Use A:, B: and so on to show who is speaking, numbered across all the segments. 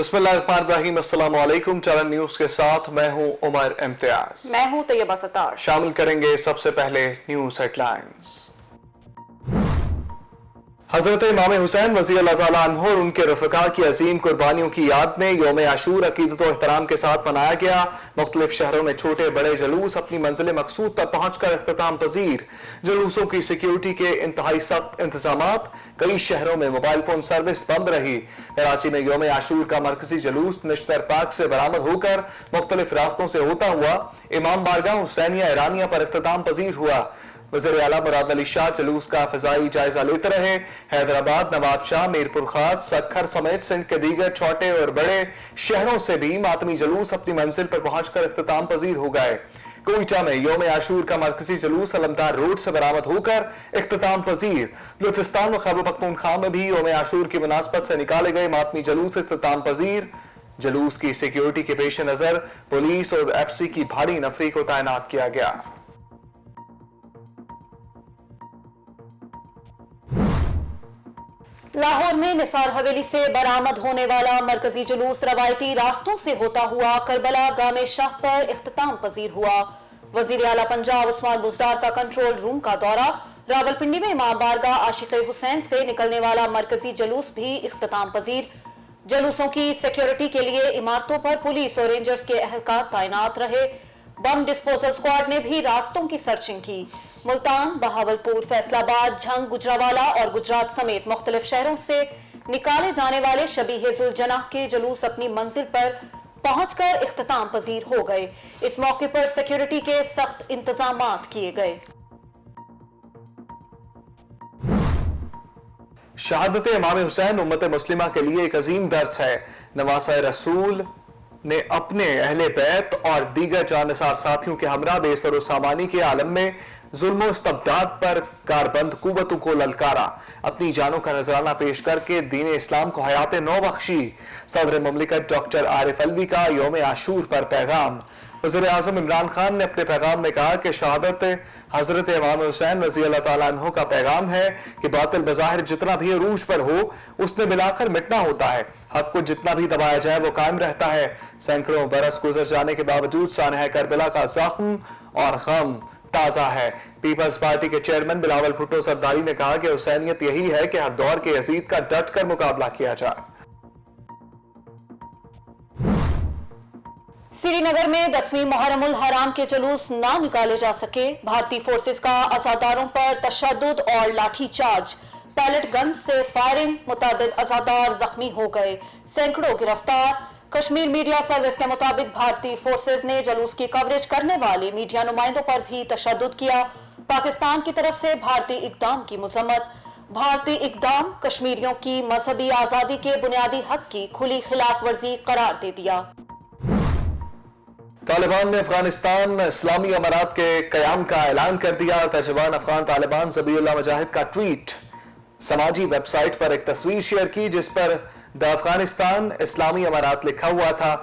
A: बिस्मिल्लाहिर्रहमानिर्रहीम, अस्सलाम वालेकुम। चलन न्यूज के साथ मैं हूं उमर इम्तियाज।
B: मैं हूं तैयबा सत्तार।
A: शामिल करेंगे सबसे पहले न्यूज हेडलाइंस। हजरत इमाम हुसैन रज़ी अल्लाह ताला अन्हु और उनके रफ़क़ा की अजीम कुर्बानियों की याद में यौम आशूर अक़ीदत व एहतराम के साथ मनाया गया। मुख्तलिफ शहरों में छोटे बड़े जुलूस अपनी मंजिल मकसूद पर पहुँच कर इख्तिताम पजीर। जुलूसों की सिक्योरिटी के इंतहाई सख्त इंतजामात। कई शहरों में मोबाइल फोन सर्विस बंद रही। कराची में यौम आशूर का मरकजी जुलूस निश्तर पार्क से बरामद होकर मुख्तलिफ रास्तों से होता हुआ इमाम बारगाह हुसैनिया ईरानिया पर इख्तिताम पजीर हुआ। वज़ीर आला मुराद अली शाह जुलूस का फ़िज़ाई जायजा लेते रहे। हैदराबाद, नवाबशाह, मीरपुर खास, सक्खर समेत सिंध के दीगर छोटे और बड़े शहरों से भी मातमी जुलूस अपनी मंजिल पर पहुंचकर इख्तिताम पजीर हो गए। कोयटा में यौम आशूर का मरकजी जुलूस अलमदार रोड से बरामद होकर इख्तिताम पजीर। बलूचिस्तान व खैबर पख्तूनख्वा में भी यौम आशूर की मुनासबत से निकाले गए मातमी जुलूस इख्तिताम पजीर। जुलूस की सिक्योरिटी के पेश नजर पुलिस और FC की भारी नफरी को तैनात किया गया।
B: लाहौर में निसार हवेली से बरामद होने वाला मरकजी जुलूस रवायती रास्तों से होता हुआ करबला गामे शाह पर इख्तिताम पजीर हुआ। वजीर आला पंजाब उस्मान बुज़दार का कंट्रोल रूम का दौरा। रावलपिंडी में इमाम बारगाह आशिक़ हुसैन से निकलने वाला मरकजी जुलूस भी इख्तिताम पजीर। जुलूसों की सिक्योरिटी के लिए इमारतों पर पुलिस और रेंजर्स के एहलकार तैनात रहे। बम डिस्पोजल स्क्वाड ने भी रास्तों की सर्चिंग की। मुल्तान, बहावलपुर, फैसलाबाद, झंग, गुजरावाला और गुजरात समेत मुख्तलिफ शहरों से निकाले जाने वाले शबीह जुल जनाह के जुलूस अपनी मंजिल पर पहुंचकर इख्तिताम पजीर हो गए। इस मौके पर सिक्योरिटी के सख्त इंतजामात किए गए।
A: शहादत इमाम हुसैन उम्मत मुस्लिमा के लिए एक अजीम दर्स है। नवासा रसूल ने अपने अहले बैत और दीगर जानसार साथियों के हमरा बेसर सामानी के आलम में जुल्म इस्तबदाद पर कारबंद कुव्वतों को ललकारा। अपनी जानों का नजराना पेश करके दीन इस्लाम को हयात नौ बख्शी। सदर मुमलिकत डॉक्टर आरिफ अलवी का यौम आशूर पर पैगाम। वज़ीर आज़म इमरान खान ने अपने पैगाम में कहा कि शहादत हजरत इमाम हुसैन रज़ी अल्लाह ताला अन्हु का पैगाम है कि बातिल बज़ाहिर जितना भी अरूज पर हो उसने मिलाकर मिटना होता है। हक को जितना भी दबाया जाए वो कायम रहता है। सैकड़ों बरस गुजर जाने के बावजूद सानह करबला का जख्म और गम ताज़ा है। पीपल्स पार्टी के चेयरमैन बिलावल भुट्टो सरदारी ने कहा कि हुसैनियत यही है कि हर दौर के यजीद का डट कर मुकाबला किया जाए।
B: श्रीनगर में 10वीं मुहर्रमुल हराम के जुलूस ना निकाले जा सके। भारतीय फोर्सेस का अज़ादारों पर तशद्दुद और लाठीचार्ज, पैलेट गन से फायरिंग, मुतअद्दिद अज़ादार जख्मी हो गए, सैकड़ों गिरफ्तार। कश्मीर मीडिया सर्विस के मुताबिक भारतीय फोर्सेस ने जुलूस की कवरेज करने वाले मीडिया नुमाइंदों पर भी तशद्दुद किया। पाकिस्तान की तरफ से भारतीय इक़दाम की मज़म्मत। भारतीय इक़दाम कश्मीरियों की मजहबी आज़ादी के बुनियादी हक की खुली खिलाफ वर्जी करार दे दिया।
A: तालिबान ने अफगानिस्तान इस्लामी अमारात के कयाम का ऐलान कर दिया। तर्जुमान अफगान तालिबान ज़बीउल्लाह मुजाहिद का ट्वीट समाजी वेबसाइट पर एक तस्वीर शेयर की जिस पर द अफगानिस्तान इस्लामी अमारात लिखा हुआ था।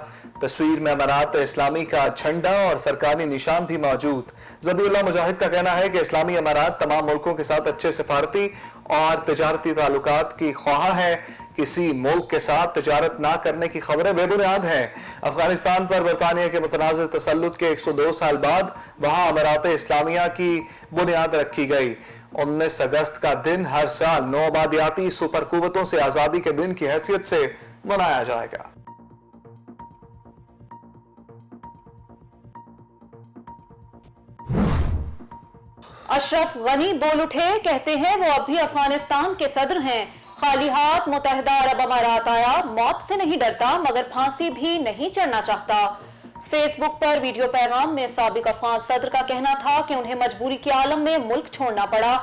A: तस्वीर में अमारात इस्लामी का झंडा और सरकारी निशान भी मौजूद। ज़बीउल्लाह मुजाहिद का कहना है कि इस्लामी अमारात तमाम मुल्कों के साथ अच्छे सफारती और तजारती ताल्लुकात की ख्वाह है। किसी मुल्क के साथ तजारत ना करने की खबरें बेबुनियाद हैं। अफगानिस्तान पर बरतानिया के मुतनाज़िर तसल्लुत के 102 साल बाद वहां अमारात इस्लामिया की बुनियाद रखी गई। 19 अगस्त का दिन हर साल नौ आबादियाती सुपर कुव्वतों से आजादी के दिन की हैसियत से मनाया जाएगा।
B: अशरफ गनी बोल उठे, कहते हैं वो अब भी अफगानिस्तान के सदर हैं। खाली हाथ मुत्तहिदा अरब अमारात आया, मौत से नहीं डरता मगर फांसी भी नहीं चढ़ना चाहता। फेसबुक पर वीडियो पैगाम में साबिक अफगान सदर का कहना था कि उन्हें मजबूरी के आलम में मुल्क छोड़ना पड़ा।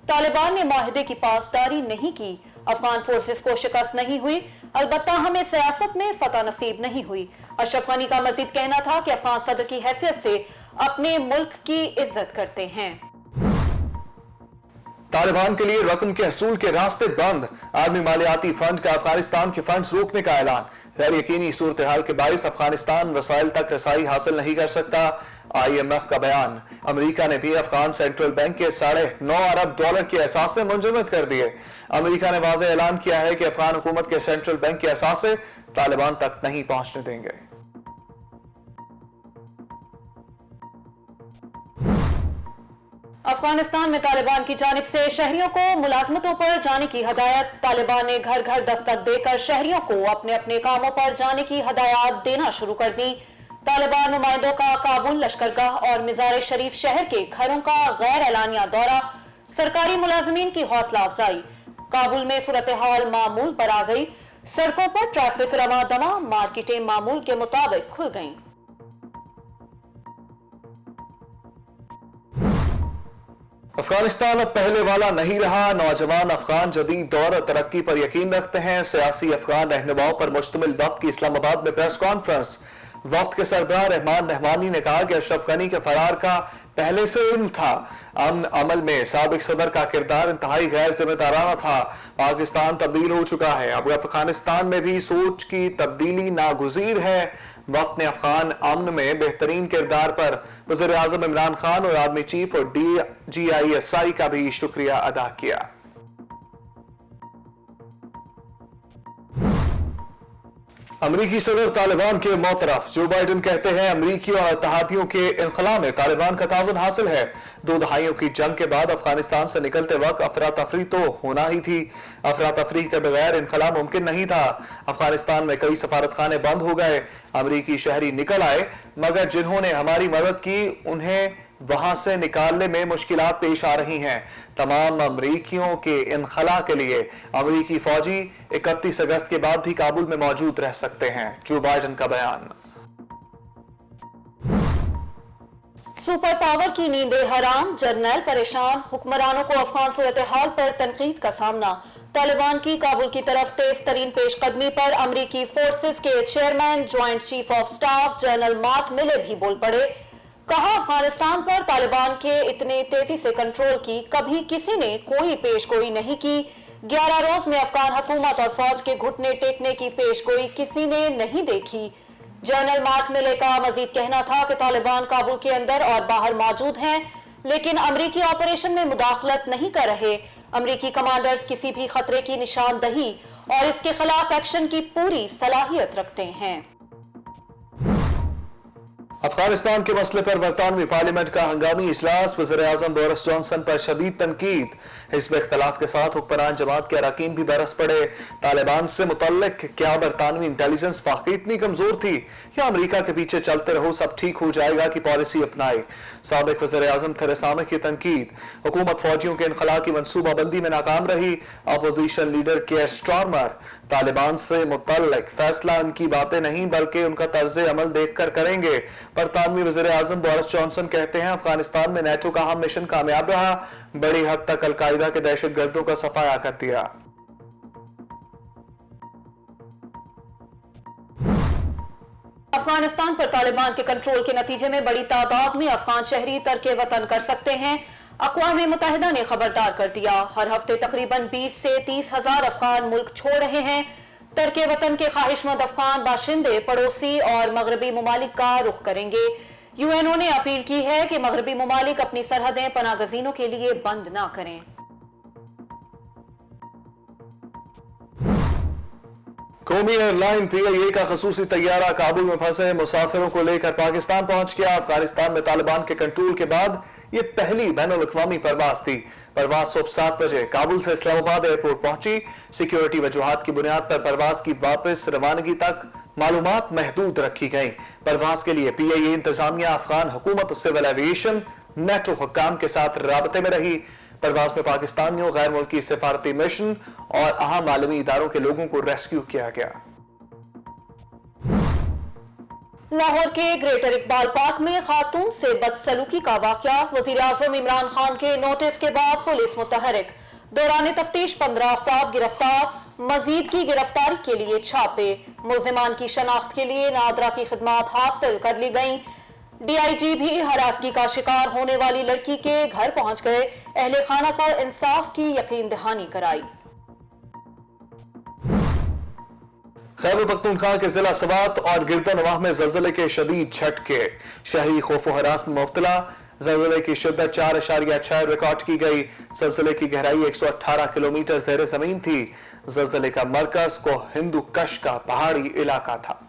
B: तालिबान ने माहिदे की पासदारी नहीं की। अफगान फोर्सेस को शिकस्त नहीं हुई, अलबत्ता हमें सियासत में फतह नसीब नहीं हुई। अशरफ गनी का मजीद कहना था कि अफगान सदर की हैसियत से अपने मुल्क की इज्जत करते हैं।
A: तालिबान के लिए रकम के हसूल के रास्ते बंद। आर्मी मालियाती फंड का अफगानिस्तान के फंड्स रोकने का ऐलान। गैर यकीनी सूरत हाल के बायस अफगानिस्तान वसाइल तक रसाई हासिल नहीं कर सकता। IMF का बयान। अमेरिका ने भी अफगान सेंट्रल बैंक के $9.5 अरब के असासे मुंजमद कर दिए। अमेरिका ने वाज़ेह ऐलान किया है कि अफगान हुकूमत के सेंट्रल बैंक के असासे तालिबान तक नहीं पहुंचने देंगे।
B: अफगानिस्तान में तालिबान की जानिब से शहरियों को मुलाजमतों पर जाने की हदायत। तालिबान ने घर घर दस्तक देकर शहरियों को अपने अपने कामों पर जाने की हदायत देना शुरू कर दी। तालिबान नुमाइंदों का काबुल, लश्करगाह और मज़ार शरीफ शहर के घरों का गैर एलानिया दौरा, सरकारी मुलाजमीन की हौसला अफजाई। काबुल में सूरत हाल मामूल पर आ गई। सड़कों पर ट्रैफिक रमा दमा, मार्केटें मामूल के मुताबिक खुल गईं।
A: अफगानिस्तान अब पहले वाला नहीं रहा। नौजवान अफगान जदीद दौर और तरक्की पर यकीन रखते हैं। सियासी अफगान रहनुमाओं पर मुश्तमिल वफ्द की इस्लामाबाद में प्रेस कॉन्फ्रेंस। वफ्द के सरबराह रहमान रहमानी ने कहा कि अशरफ गनी के फरार का पहले से इल्म था। अमन अमल में साबिक सदर का किरदार इंतहाई गैर जिम्मेदाराना था। पाकिस्तान तब्दील हो चुका है। अब अफगानिस्तान में भी सोच की तब्दीली नागुज़ीर है। वफ्द ने अफगान अमन में बेहतरीन किरदार पर वज़ीर आज़म इमरान खान और आर्मी चीफ और DGISI का भी शुक्रिया अदा किया। अमरीकी सदर तालिबान के मौतरफ। जो बाइडन कहते हैं अमरीकी और इत्तेहादियों के इनखला में तालिबान का ताउन हासिल है। 2 दहाइयों की जंग के बाद अफगानिस्तान से निकलते वक्त अफरा तफरी तो होना ही थी। अफरा तफरी के बगैर इनखला मुमकिन नहीं था। अफगानिस्तान में कई सफारतखाने बंद हो गए। अमरीकी शहरी निकल आए, मगर जिन्होंने हमारी मदद की उन्हें वहां से निकालने में मुश्किलात पेश आ रही हैं। तमाम अमरीकियों के इनखला के लिए अमरीकी फौजी 31 अगस्त के बाद भी काबुल में मौजूद रह सकते हैं। जो बाइडन का बयान।
B: सुपर पावर की नींदें हराम, जर्नैल परेशान, हुक्मरानों को अफगान सूरत हाल पर तनकीद का सामना। तालिबान की काबुल की तरफ तेज तरीन पेशकदमी पर अमरीकी फोर्सेस के chairman joint chief of staff general mark मिले भी बोल पड़े। कहा, अफगानिस्तान पर तालिबान के इतने तेजी से कंट्रोल की कभी किसी ने कोई पेशगोई नहीं की। 11 रोज में अफगान हुकूमत और फौज के घुटने टेकने की पेशगोई किसी ने नहीं देखी। जनरल मार्क मिले का मजीद कहना था कि तालिबान काबुल के अंदर और बाहर मौजूद हैं, लेकिन अमरीकी ऑपरेशन में मुदाखलत नहीं कर रहे। अमरीकी कमांडर्स किसी भी खतरे की निशानदही और इसके खिलाफ एक्शन की पूरी सलाहियत रखते हैं।
A: अफगानिस्तान के मसले पर बरतानवी पार्लियामेंट का हंगामी इजलास। वज़ीर आज़म बोरिस जॉनसन पर शदीद तनकीद। हिज़्ब इख्तिलाफ के साथ हुक्मरान जमात के अरकान भी बरस पड़े। तालिबान से मुतल्लिक क्या बरतानवी इंटेलिजेंस वाकई इतनी कमजोर थी या अमरीका के पीछे चलते रहो सब ठीक हो जाएगा की पॉलिसी अपनाई। साबिक वज़ीर आज़म थेरेसा मे की तनकीद। हुकूमत फौजियों के इनखला की मनसूबाबंदी में नाकाम रही। Opposition leader care Starmer. Taliban से मुतल्लिक फैसला उनकी बातें नहीं बल्कि उनका तर्ज अमल देखकर करेंगे। बरतानवी वज़ीर आज़म बोरिस जॉनसन कहते हैं अफगानिस्तान में नेटो का अहम मिशन कामयाब रहा। बड़ी हद तक अलकायदा के दहशतगर्दों का सफाया कर दिया।
B: अफगानिस्तान पर तालिबान के कंट्रोल के नतीजे में बड़ी तादाद में अफगान शहरी तर्क वतन कर सकते हैं। अक़वाम मुत्तहिदा ने खबरदार कर दिया। हर हफ्ते तकरीबन 20 से 30 हजार अफगान मुल्क छोड़ रहे हैं। तर्क वतन के ख्वाहिशमंद अफगान बाशिंदे पड़ोसी और मगरबी ममालिक का रुख करेंगे। UNO ने अपील की है कि मगरबी ममालिक अपनी सरहदें पनागज़ीनों के लिए बंद ना करें।
A: कौमी एयरलाइन PIA का खसूसी तैयारा काबुल में फंसे मुसाफिरों को लेकर पाकिस्तान पहुंच गया। अफगानिस्तान में तालिबान के कंट्रोल के बाद ये पहली बैनुल-अक़वामी परवाज थी। परवाज सुबह 7 बजे काबुल से इस्लामाबाद एयरपोर्ट पहुंची। सिक्योरिटी वजूहात की बुनियाद पर परवाज की वापस रवानगी तक मालूमात महदूद रखी गई। परवाज के लिए PIA इंतजामिया, अफगान हुकूमत, सिविल एविएशन, नेटो हुक्काम के साथ राबते में रही। परवाज में पाकिस्तानियों, गैर मुल्की सिफारती मिशन और अहम आलमी इदारों के लोगों को रेस्क्यू किया गया।
B: लाहौर के ग्रेटर इकबाल पार्क में खातून से बदसलूकी का वाकया। वजीर आज़म इमरान खान के नोटिस के बाद पुलिस मुतहरिक। दौरान तफ्तीश 15 अफराद गिरफ्तार। मजीद की गिरफ्तारी के लिए छापे। मुल्जिमान की शनाख्त के लिए नादरा की खिदमात हासिल कर ली गई। DIG भी हरासगी का शिकार होने वाली लड़की के घर पहुंच गए, अहले खाना को इंसाफ की यकीन दहानी कराई।
A: खैबर पख्तूनख्वा के जिला सवात और गिरदोनवाह में ज़लज़ले के शदीद झटके, शहरी खौफ व हरास में मुब्तला। ज़लज़ले की शिद्दत 4.6 रिकॉर्ड की गई। ज़लज़ले की गहराई 118 किलोमीटर ज़ेरे ज़मीन थी। ज़लज़ले का मरकज को हिंदू कश का पहाड़ी इलाका था।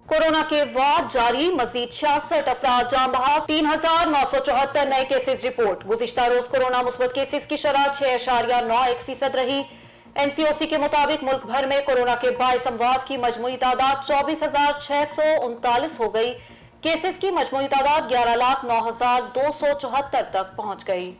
B: कोरोना के वार्ड जारी, मजीद 66 अफराद जान बहक, 3,974 नए केसेस रिपोर्ट। गुज़िश्ता रोज कोरोना मुस्बत केसेस की शरह 6.91% रही। NCOC के मुताबिक मुल्क भर में कोरोना के बाइस अमवात की मजमूई तादाद 24,639 हो गई। केसेस की मजमूई तादाद 11,09,274 तक पहुंच गई।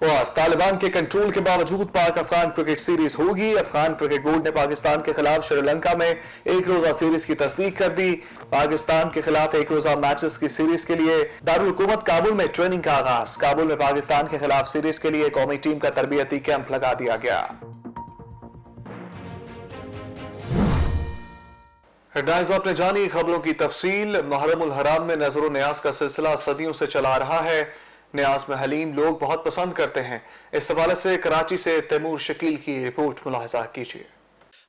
A: और तालिबान के कंट्रोल के बावजूद पाक अफगान क्रिकेट सीरीज होगी। अफगान क्रिकेट बोर्ड ने पाकिस्तान के खिलाफ श्रीलंका में एक रोजा सीरीज की तस्दीक कर दी। पाकिस्तान के खिलाफ एक रोजा मैचेस की सीरीज के लिए दारुल हुकूमत काबुल में ट्रेनिंग का आगाज। काबुल में पाकिस्तान के खिलाफ सीरीज के लिए कौमी टीम का तरबियती कैंप लगा दिया गया। हेडलाइंस आपने जानी, खबरों की तफसील। मुहर्रमुल हराम में नजर न्याज का सिलसिला सदियों से चला रहा है। न्याज में हलीम लोग बहुत पसंद करते हैं। इस हवाले से कराची से तैमूर शकील की रिपोर्ट मुलाहजा कीजिए।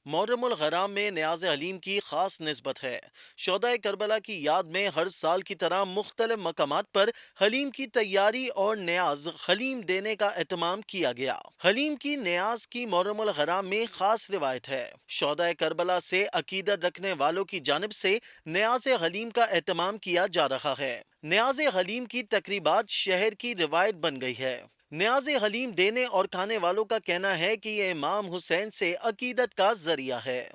C: मुहर्रमुल हराम में न्याज हलीम की खास निस्बत है। शोहदाए करबला की याद में हर साल की तरह मुख्तलिफ मकामात पर हलीम की तैयारी और न्याज हलीम देने का एहतमाम किया गया। हलीम की न्याज की मुहर्रमुल हराम में खास रिवायत है। शोहदाए करबला से अकीदत रखने वालों की जानिब से न्याज हलीम का एहतमाम किया जा रहा है। न्याज हलीम की तकरीबात शहर की रिवायत बन गई है। न्याज हलीम देने और खाने वालों का कहना है कि ये इमाम हुसैन से अकीदत का जरिया है।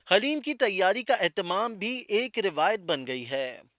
C: हलीम की तैयारी का एहतमाम भी एक रिवायत बन गई है।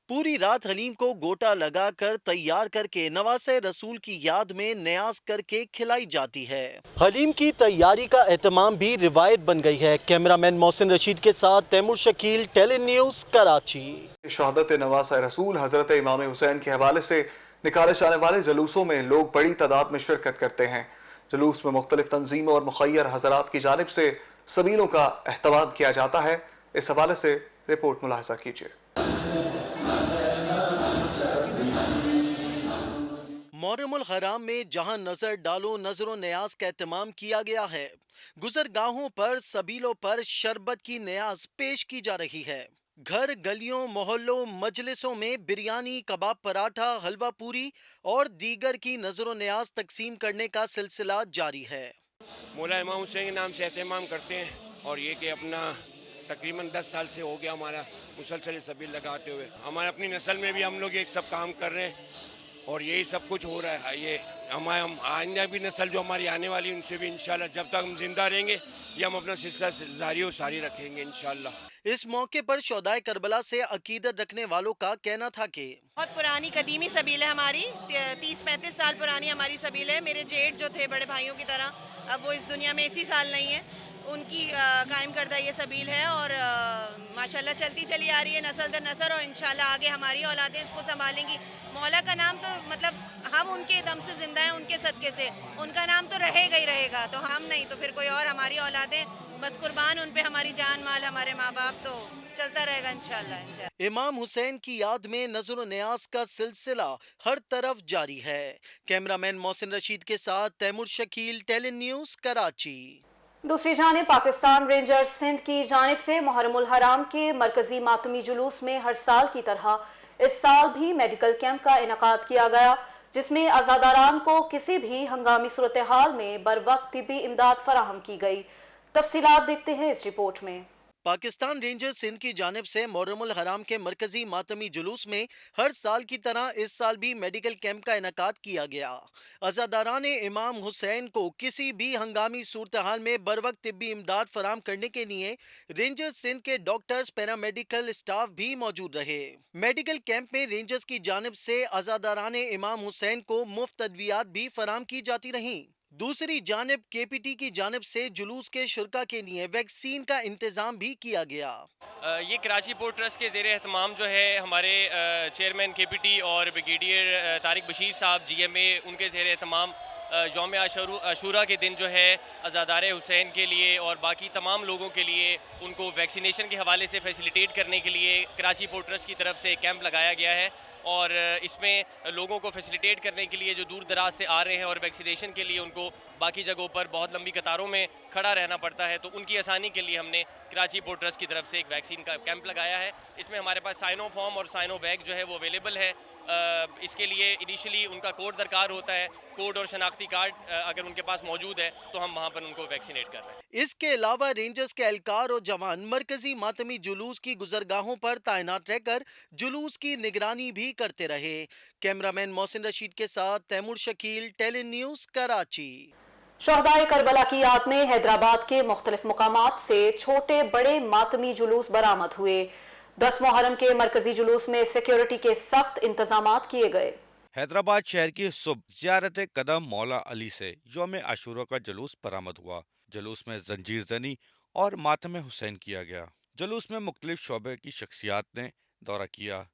C: पूरी रात हलीम को गोटा लगाकर तैयार करके नवासे रसूल की याद में न्याज करके खिलाई जाती है। हलीम की तैयारी का एहतमाम भी रिवायत बन गई है। कैमरामैन मोहसिन रशीद के साथ तैमूर शकील, टेली न्यूज़, कराची।
A: शहादत नवासा रसूल हजरत इमाम हुसैन के हवाले से निकाले जाने वाले जलूसों में लोग बड़ी तादाद में शिरकत करते हैं। जलूस में मुख्तलिफ तंजीमों और मुखय्यर हजरात की जानिब से सबीलों का एहतमाम किया जाता है। इस हवाले से रिपोर्ट मुलाहजा कीजिए।
C: मुहर्रमुल हराम में जहां नजर डालो नजरों न्याज का एहतमाम किया गया है। गुजरगाहों पर सबीलों पर शरबत की न्याज पेश की जा रही है। घर, गलियों, मोहल्लों, मजलिसों में बिरयानी, कबाब, पराठा, हलवा पूरी और दीगर की नजरों न्याज तकसीम करने का सिलसिला जारी है।
D: मौला इमाम हुसैन के नाम से एहतमाम करते हैं और ये कि अपना तकरीबन 10 साल से हो गया हमारा मुसलसल सबील लगाते हुए। हमारे अपनी नस्ल में भी हम लोग एक सब काम कर रहे हैं और यही सब कुछ हो रहा है। ये हम आइंदा भी नस्ल जो हमारी आने वाली है उनसे भी इंशाल्लाह जब तक हम जिंदा रहेंगे ये हम अपना सिलसिला जारी और सारी रखेंगे इंशाल्लाह।
C: इस मौके पर शोहदाए करबला से अकीदत रखने वालों का कहना था कि
E: बहुत पुरानी कदीमी सबील है हमारी, 30-35 साल पुरानी हमारी सबील है। मेरे जेठ जो थे बड़े भाइयों की तरह, अब वो इस दुनिया में इसी साल नहीं है, उनकी कायम करदा ये सबील है और माशाल्लाह चलती चली आ रही है नस्ल दर नस्ल और इंशाल्लाह आगे हमारी औलादें इसको संभालेंगी। मौला का नाम तो मतलब हम उनके दम से जिंदा हैं, उनके सदक़े से उनका नाम तो रहेगा ही रहेगा, तो हम नहीं तो फिर कोई और, हमारी औलादें बस कुर्बान उन पे, हमारी जान माल, हमारे माँ बाप, तो चलता रहेगा इंशाल्लाह।
C: इमाम हुसैन की याद में नजर न्याज का सिलसिला हर तरफ जारी है। कैमरामैन मोहसिन रशीद के साथ तैमूर शकील, टेली न्यूज़, कराची।
B: दूसरी जानिब पाकिस्तान रेंजर्स सिंध की जानिब से मुहर्रमुल हराम के मरकजी मातमी जुलूस में हर साल की तरह इस साल भी मेडिकल कैंप का इनेकाद किया गया, जिसमें अज़ादारान को किसी भी हंगामी सूरत हाल में बर वक्त तिब्बी इमदाद फराहम की गई। तफसीलात देखते हैं इस रिपोर्ट में।
C: पाकिस्तान रेंजर्स सिंध की जानिब से मुहर्रमुल हराम के मरकजी मातमी जुलूस में हर साल की तरह इस साल भी मेडिकल कैंप का इनेकाद किया गया। अज़ादारान इमाम हुसैन को किसी भी हंगामी सूरत हाल में बर वक्त तिब्बी इमदाद फराम करने के लिए रेंजर्स सिंध के डॉक्टर्स, पैरामेडिकल स्टाफ भी मौजूद रहे। मेडिकल कैंप में रेंजर्स की जानिब से अज़ादारान इमाम हुसैन को मुफ्त अद्वियात भी फराम की जाती रहीं। दूसरी जानिब केपीटी की जानिब से जुलूस के शुरका के लिए वैक्सीन का इंतजाम भी किया गया।
F: ये कराची पोर्ट ट्रस्ट के ज़ेर एहतमाम जो है हमारे चेयरमैन केपीटी और ब्रिगेडियर तारिक बशीर साहब जीएमए, उनके ज़ेर एहतमाम यौम आशूरा के दिन जो है अज़ादार हुसैन के लिए और बाकी तमाम लोगों के लिए उनको वैक्सीनेशन के हवाले से फैसिलिटेट करने के लिए कराची पोर्ट ट्रस्ट की तरफ से कैंप लगाया गया है। और इसमें लोगों को फैसिलिटेट करने के लिए जो दूर दराज से आ रहे हैं और वैक्सीनेशन के लिए उनको बाकी जगहों पर बहुत लंबी कतारों में खड़ा रहना पड़ता है, तो उनकी आसानी के लिए हमने कराची पोर्ट ट्रस्ट की तरफ से एक वैक्सीन का कैंप लगाया है। इसमें हमारे पास साइनोफॉर्म और साइनोवैक जो है वो अवेलेबल है। इसके लिए इनिशियली उनका कोड दरकार होता है। कोड और शनाख्ती कार्ड अगर उनके पास मौजूद है तो हम वहाँ पर उनको वैक्सीनेट कर रहे हैं।
C: इसके अलावा रेंजर्स के एहलकार और जवान मरकजी मातमी जुलूस की गुजरगाहों पर तैनात रहकर जुलूस की निगरानी भी करते रहे। कैमरामैन मोहसिन रशीद के साथ तैमूर शकील, टेली न्यूज़, कराची।
B: शहदाए करबला की याद में हैदराबाद के मुख्तलिफ मुकामात से छोटे बड़े मातमी जुलूस बरामद हुए। 10 मुहर्रम के मरकजी जुलूस में सिक्योरिटी के सख्त इंतजामात किए गए।
G: हैदराबाद शहर की सुबह ज़ियारत कदम मौला अली से यौम आशूरा का जुलूस बरामद हुआ। जुलूस में जंजीर जनी और मातम हुसैन किया गया। जुलूस में मुख्तलिफ शोबे की शख्सियात ने दौरा किया।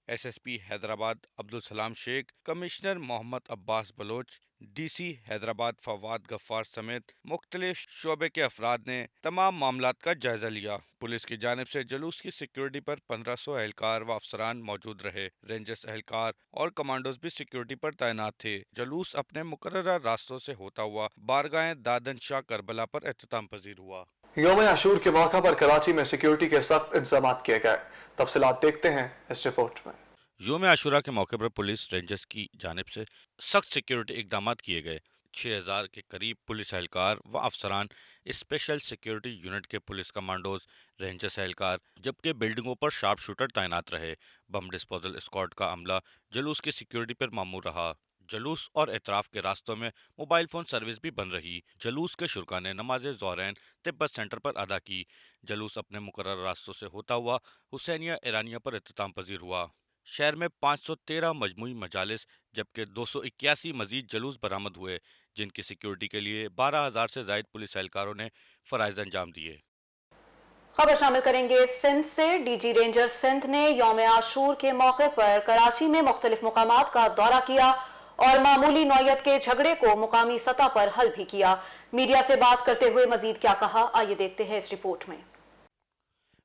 G: SSP Hyderabad Abdul Salam Sheikh, commissioner Mohammad Abbas Baloch, DC Hyderabad Fawad Ghaffar समेत मुख्तलिफ शोबे के अफराद ने तमाम मामलात का जायजा लिया। पुलिस की जानिब से जुलूस की सिक्योरिटी पर 1500 एहलकार व अफसरान मौजूद रहे। रेंजर्स एहलकार और कमांडोज भी सिक्योरिटी पर तैनात थे। जुलूस अपने मुकर्रर रास्तों से होता हुआ बारगाह दादन शाह करबला पर एख्तिताम पजीर हुआ।
A: यौम आशूर के मौका पर कराची में सिक्योरिटी के सख्त इंतजाम किए गए। तफसीलात देखते हैं इस रिपोर्ट में।
G: यौम आशूरा के मौके पर पुलिस रेंजर्स की जानिब से सख्त सिक्योरिटी इकदाम किए गए। 6000 के करीब पुलिस एहलकार व अफसरान, स्पेशल सिक्योरिटी यूनिट के पुलिस कमांडोज, रेंजर्स एहलकार, जबकि बिल्डिंगों पर शार्प शूटर तैनात रहे। बम डिस्पोजल स्क्वाड का अमला जुलूस की सिक्योरिटी पर मामूर रहा। जुलूस और एतराफ़ के रास्तों में मोबाइल फ़ोन सर्विस भी बंद रही। जुलूस के शुरका ने नमाज ज़ोहरैन तिब्बत सेंटर पर अदा की। जुलूस अपने मुकर्रर रास्तों से होता हुआ हुसैनिया ईरानिया पर इख्तिताम पजीर हुआ। शहर में 513 मजमूई मजालिस जबकि 281 मजीद जुलूस बरामद हुए, जिनकी सिक्योरिटी के लिए 12,000 से ज़ायद पुलिस एहलकारों ने फ़राइज़ अंजाम दिए।
B: खबर शामिल करेंगे सिंध से। DG रेंजर सिंध ने यौम आशूर के मौके पर कराची में मुख्तलिफ मुकामात का दौरा किया और मामूली नौयत के झगड़े को मुकामी सतह पर हल भी किया। मीडिया से बात करते हुए मजीद क्या कहा, आइए देखते हैं इस रिपोर्ट में।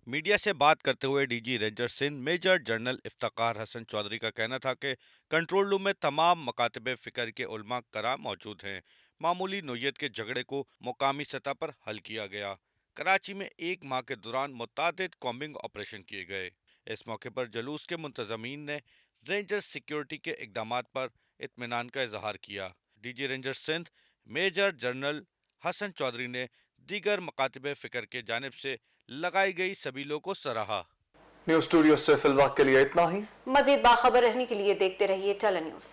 G: मीडिया से बात करते हुए DG ranger Sindh major general Iftikhar Hasan Chaudhry का कहना था कि कंट्रोल रूम में तमाम मकातब फ़िक्र के उलमा कराम मौजूद हैं। मामूली नौयत के झगड़े को मुकामी सतह पर हल किया गया। कराची में 1 माह के दौरान मुतादिद कॉम्बिंग ऑपरेशन किए गए। इस मौके पर जुलूस के मुंतज़मीन ने रेंजर सिक्योरिटी के इक़दामात पर इत्मीनान का इजहार किया। DG ranger Sindh major general Hasan Chaudhry ने दीगर मकातब फ़िक्र के जानिब से लगाई गई सबीलों को सराहा।
A: न्यूज़ स्टूडियो से फिलहाल के लिए इतना ही।
B: मजीद बाखबर रहने के लिए देखते रहिए टेली न्यूज़।